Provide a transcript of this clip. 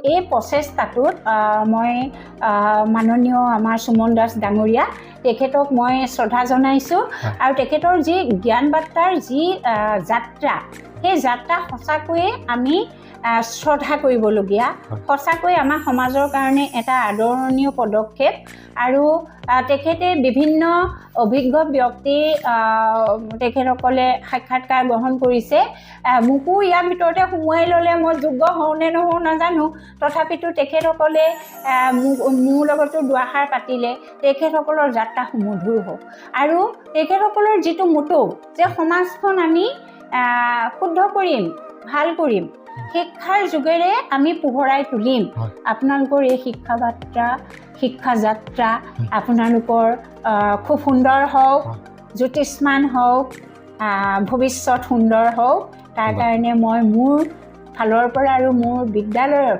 এই প্ৰচেষ্টাটোত মই মাননীয় আমাৰ সুমন দাস ডাঙৰীয়া তেখেতক মই শ্ৰদ্ধা জনাইছোঁ আৰু তেখেতৰ যি জ্ঞান বাৰ্তাৰ যি যাত্ৰা সেই যাত্ৰা সঁচাকৈয়ে আমি শ্ৰদ্ধা কৰিবলগীয়া সঁচাকৈ আমাৰ সমাজৰ কাৰণে এটা আদৰণীয় পদক্ষেপ আৰু তেখেতে বিভিন্ন অভিজ্ঞ ব্যক্তি তেখেতসকলে সাক্ষাৎকাৰ গ্ৰহণ কৰিছে মোকো ইয়াৰ ভিতৰতে সোমোৱাই ল'লে মই যোগ্য হওঁ নে নহওঁ নাজানো তথাপিতো তেখেতসকলে মোৰ লগতো দুআষাৰ পাতিলে তেখেতসকলৰ যাত্ৰা সুমধুৰ হওক আৰু তেখেতসকলৰ যিটো মোটো যে সমাজখন আমি শুদ্ধ কৰিম ভাল কৰিম শিক্ষাৰ যোগেৰে আমি পোহৰাই তুলিম আপোনালোকৰ এই শিক্ষা বাৰ্তা শিক্ষা যাত্ৰা আপোনালোকৰ খুব সুন্দৰ হওক জ্যোতিষ্মান হওক ভৱিষ্যত সুন্দৰ হওক তাৰ কাৰণে মই মোৰ ফালৰ পৰা আৰু মোৰ বিদ্যালয়ৰ